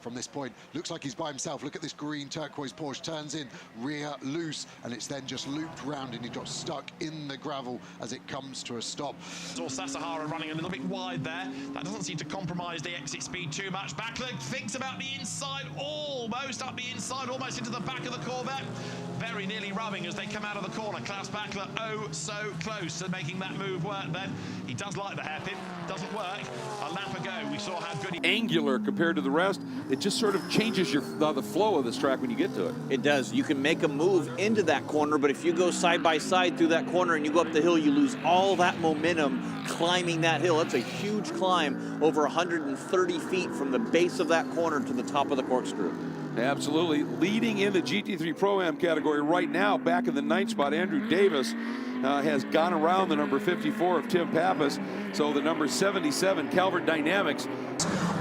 from this point. Looks like he's by himself. Look at this green turquoise Porsche, turns in, rear loose, and it's then just looped round and he got stuck in the gravel as it comes to a stop. Saw Sasahara running a little bit wide there. That doesn't seem to compromise the exit speed too much. Backler thinks about the inside, almost up the inside, almost into the back of the Corvette. Very nearly rubbing as they come out of the corner. Klaus Backler, oh so close to making that move work then. He does like the hairpin, doesn't work. A lap ago, we saw how good he... Angular compared to the rest, it just sort of changes the flow of this track when you get to it. It does. You can make a move into that corner, but if you go side by side through that corner and you go up the hill, you lose all that momentum climbing that hill. That's a huge climb, over 130 feet from the base of that corner to the top of the corkscrew. Absolutely. Leading in the GT3 Pro-Am category right now, back in the 9th spot, Andrew Davis has gone around the number 54 of Tim Pappas. So the number 77, Calvert Dynamics.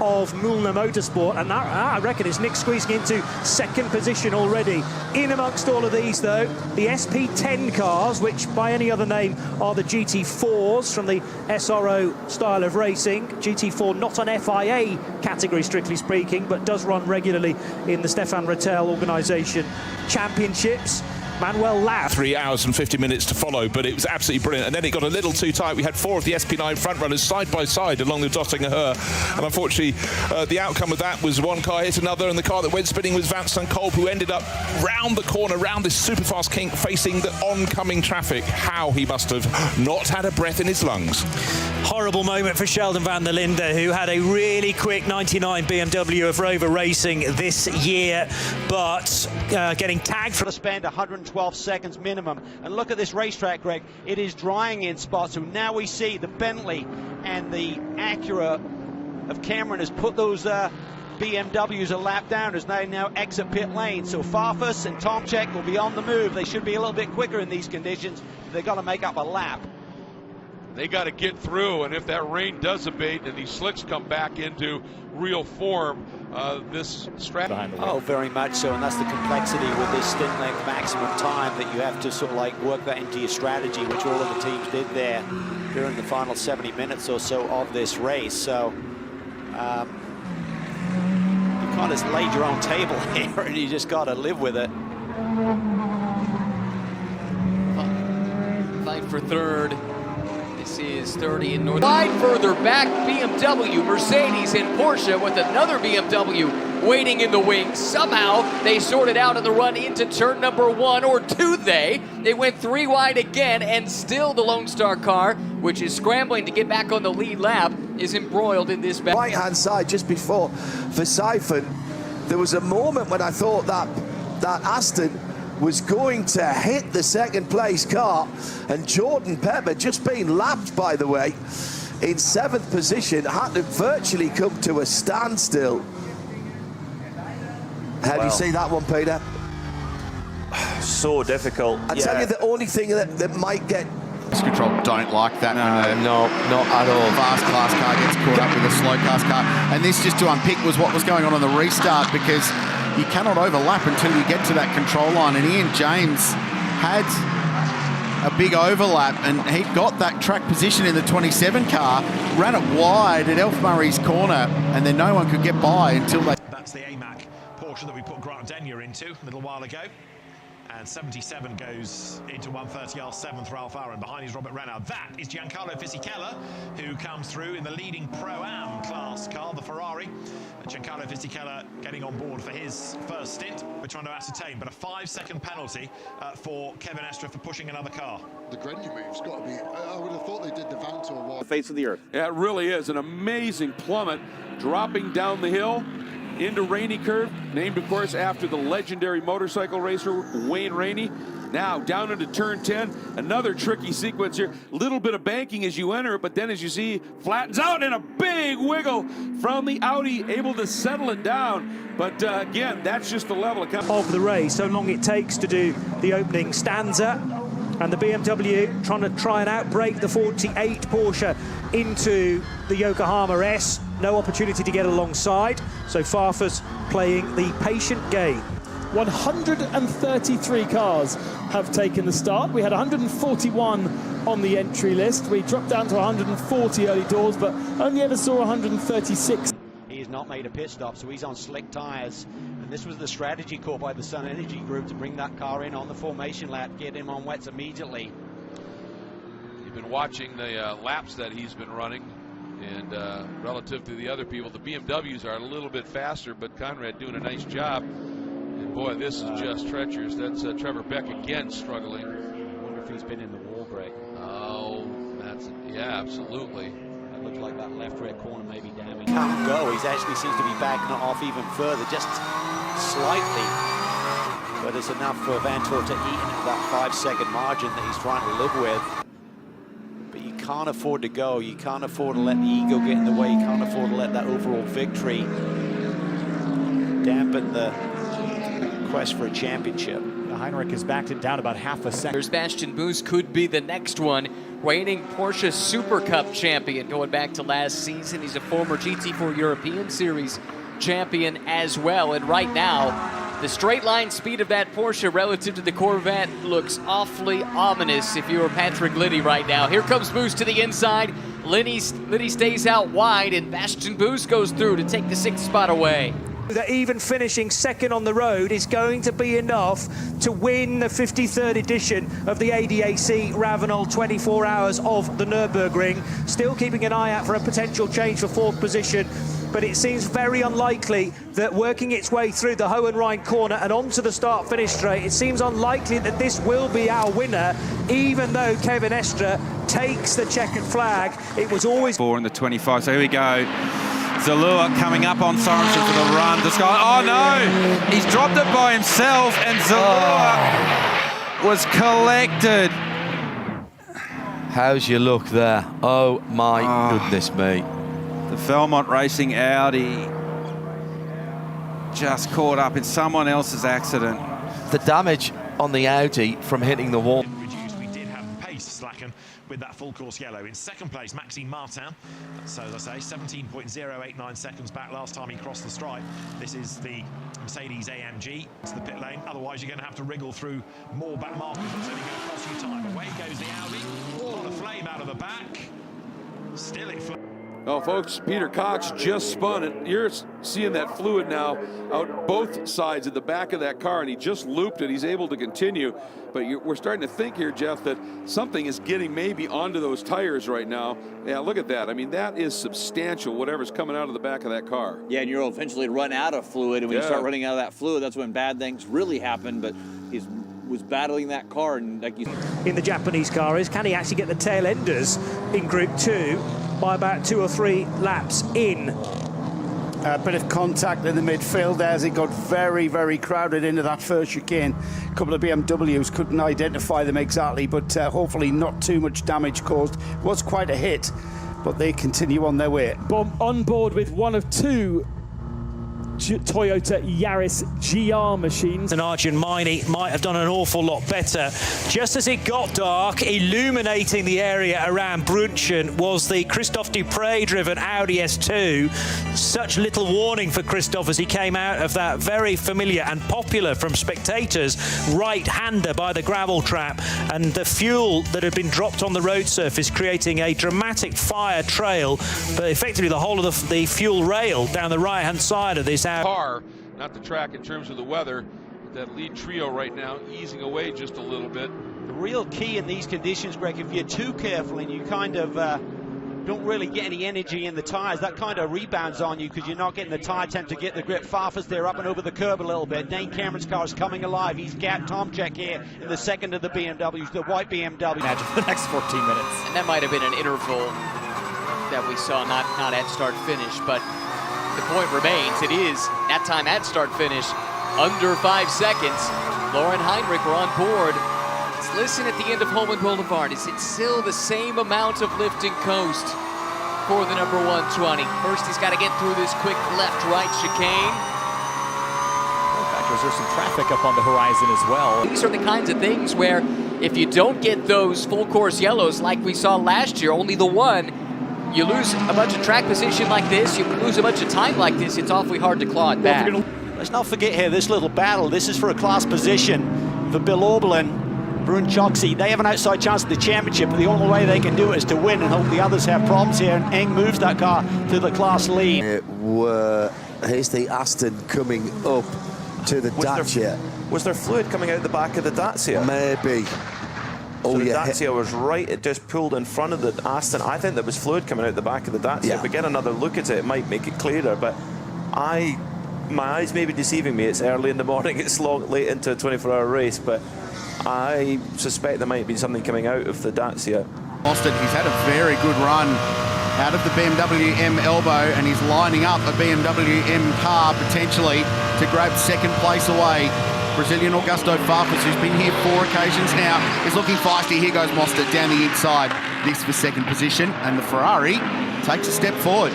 Of Mühlner Motorsport, and that, I reckon it's Nick squeezing into second position already. In amongst all of these, though, the SP10 cars, which by any other name are the GT4s from the SRO style of racing. GT4 not an FIA category, strictly speaking, but does run regularly in the Stefan Rattel organisation championships. Manuel Lau. 3 hours and 50 minutes to follow, but it was absolutely brilliant. And then it got a little too tight. We had 4 of the SP9 front runners side by side along the Dottinger Her. And unfortunately, the outcome of that was one car hit another, and the car that went spinning was Vincent Kolb, who ended up round the corner, round this super fast kink, facing the oncoming traffic. How he must have not had a breath in his lungs. Horrible moment for Sheldon van der Linde, who had a really quick 99 BMW of Rover Racing this year, but getting tagged for the spend 112 seconds minimum. And look at this racetrack, Greg. It is drying in spots. So now we see the Bentley and the Acura of Cameron has put those BMWs a lap down as they now exit pit lane. So Farfus and Tomczyk will be on the move. They should be a little bit quicker in these conditions. They've got to make up a lap. They got to get through, and if that rain does abate and these slicks come back into real form, this strategy. Oh, very much so, and that's the complexity with this stint length maximum time, that you have to sort of like work that into your strategy, which all of the teams did there during the final 70 minutes or so of this race. So you can't just lay your own table here, and you just got to live with it. Fight for third. This is 30 in North. Wide further back, BMW, Mercedes, and Porsche with another BMW waiting in the wings. Somehow they sorted out on the run into turn number 1, or 2 they. They went 3 wide again, and still the Lone Star car, which is scrambling to get back on the lead lap, is embroiled in this battle. Right-hand side, just before Verstappen, there was a moment when I thought that Aston was going to hit the second place car, and Jordan Pepper, just being lapped by the way, in 7th position, had to virtually come to a standstill. How do you see that one, Peter? So difficult. I tell you, the only thing that might get control don't like that. No, not at all. Fast class car gets caught up with a slow class car, and this, just to unpick, was what was going on the restart, because you cannot overlap until you get to that control line, and Ian James had a big overlap, and he got that track position in the 27 car, ran it wide at Elf Murray's corner, and then no one could get by until they... That's the AMAC Porsche that we put Grant Denyer into a little while ago. And 77 goes into 130R 7th Ralph Aaron. Behind is Robert Renard. That is Giancarlo Fisichella, who comes through in the leading Pro-Am class car, the Ferrari. Giancarlo Fisichella getting on board for his first stint. We're trying to ascertain, but a 5-second penalty for Kevin Estre for pushing another car. The Grenier move's got to be... I would have thought they did the Vanthoor one. The face of the earth. Yeah, it really is an amazing plummet, dropping down the hill into Rainey Curve, named of course after the legendary motorcycle racer Wayne Rainey. Now down into turn 10, another tricky sequence here. Little bit of banking as you enter, but then as you see, flattens out, and a big wiggle from the Audi, able to settle it down. But again, that's just the level of the race. So long it takes to do the opening stanza, and the BMW trying and outbrake the 48 Porsche into the Yokohama S. No opportunity to get alongside, so Farfus playing the patient game. 133 cars have taken the start. We had 141 on the entry list. We dropped down to 140 early doors, but only ever saw 136. He is not made a pit stop, so he's on slick tyres. And this was the strategy caught by the Sun Energy Group to bring that car in on the formation lap, get him on wets immediately. You've been watching the laps that he's been running, and relative to the other people, the BMWs are a little bit faster, but Conrad doing a nice job. And boy, this is just treacherous. That's Trevor Beck again struggling. I wonder if he's been in the wall, Greg. Oh, yeah, absolutely. That looks like that left rear corner may be damaged. Can't go. He actually seems to be backing it off even further, just slightly. But it's enough for Vantor to eat into that 5-second margin that he's trying to live with. But you can't afford to go. You can't afford to let the ego get in the way. You can't afford to let that overall victory dampen the quest for a championship. Heinrich has backed it down about half a second. There's Sebastian Buus, could be the next one. Reigning Porsche Super Cup champion going back to last season. He's a former GT4 European Series champion as well. And right now, the straight line speed of that Porsche relative to the Corvette looks awfully ominous if you were Patrick Liddy right now. Here comes Buus to the inside. Liddy stays out wide, and Sebastian Buus goes through to take the 6th spot away. That even finishing second on the road is going to be enough to win the 53rd edition of the ADAC Ravenel 24 Hours of the Nürburgring. Still keeping an eye out for a potential change for 4th position, but it seems very unlikely that working its way through the Hohenrhein corner and onto the start-finish straight, it seems unlikely that this will be our winner, even though Kevin Estre takes the checkered flag. It was always 4 in the 25, so here we go. Zalua coming up on Sorensen for the run. This guy, oh no! He's dropped it by himself, and Zalua was collected. How's your look there? Oh my goodness me. The Belmont Racing Audi just caught up in someone else's accident. The damage on the Audi from hitting the wall. We did have pace slacken with that full course yellow. In second place, Maxime Martin. So as I say, 17.089 seconds back last time he crossed the stripe. This is the Mercedes-AMG. It's the pit lane. Otherwise, you're going to have to wriggle through more back markers. That's only going to cost you time. Away goes the Audi. A lot of flame out of the back. Still it. Oh, folks, Peter Cox just spun it. You're seeing that fluid now out both sides of the back of that car, and he just looped it. He's able to continue. But we're starting to think here, Jeff, that something is getting maybe onto those tires right now. Yeah, look at that. I mean, that is substantial, whatever's coming out of the back of that car. Yeah, and you'll eventually run out of fluid, and when you start running out of that fluid, that's when bad things really happen. But he was battling that car, and like you in the Japanese car is, can he actually get the tail enders in Group 2 by about 2 or 3 laps in? A bit of contact in the midfield there as it got very, very crowded into that first chicane. A couple of BMWs couldn't identify them exactly, but hopefully not too much damage caused. It was quite a hit, but they continue on their way. On board with one of 2 Toyota Yaris GR machines. And Arjun Maini might have done an awful lot better. Just as it got dark, illuminating the area around Brunchen was the Christophe Dupre-driven Audi S2. Such little warning for Christophe as he came out of that very familiar and popular from spectators right-hander by the gravel trap, and the fuel that had been dropped on the road surface creating a dramatic fire trail, but effectively the whole of the fuel rail down the right-hand side of this car, not the track in terms of the weather. That lead trio right now easing away just a little bit. The real key in these conditions, Greg, if you're too careful and you kind of don't really get any energy in the tyres, that kind of rebounds on you because you're not getting the tyre temp to get the grip. Farfus there up and over the curb a little bit. Dane Cameron's car is coming alive. He's gapped Tomczyk here in the second of the BMWs, the white BMW. Imagine for the next 14 minutes. And that might have been an interval that we saw, not at start finish, but the point remains, it is that time at start finish under 5 seconds. Lauren Heinrich were on board. Let's listen at the end of Holman Boulevard. Is it still the same amount of lift and coast for the number 120? First, he's got to get through this quick left-right chicane. There's some traffic up on the horizon as well. These are the kinds of things where if you don't get those full course yellows like we saw last year, only the one, you lose a bunch of track position like this, you lose a bunch of time like this, it's awfully hard to claw it back. Let's not forget here this little battle. This is for a class position for Bill Oberlin Brunchoxi, they have an outside chance of the championship, but the only way they can do it is to win and hope the others have problems here. And Eng moves that car to the class lead. Here's the Aston coming up to the Dacia. Was there fluid coming out the back of the Dacia? Maybe. So the Dacia was right, it just pulled in front of the Aston. I think there was fluid coming out the back of the Dacia. Yeah. If we get another look at it, it might make it clearer, but my eyes may be deceiving me. It's early in the morning, it's late into a 24-hour race, but I suspect there might be something coming out of the Dacia. Austin, he's had a very good run out of the BMW M elbow, and he's lining up a BMW M car potentially to grab second place away. Brazilian Augusto Farfus, who's been here 4 occasions now, is looking feisty. Here goes Mostert down the inside. This for second position, and the Ferrari takes a step forward.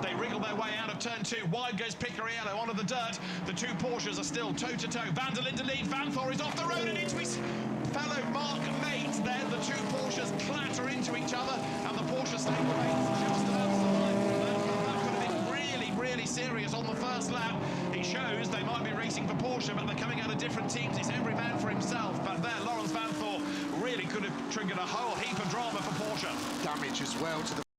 They wriggle their way out of turn 2. Wide goes Picariello onto the dirt. The 2 Porsches are still toe-to-toe. Van der Linde lead. Van Thor is off the road and into his fellow Mark mate. Then the 2 Porsches clatter into each other, and the Porsche stablemates just about survive. That could have been really, really serious on the first lap. He shows they might be racing for Porsche, but they're coming out of different teams. It's every man for himself. But there, Lawrence Van Thor really could have triggered a whole heap of drama for Porsche. Damage as well to the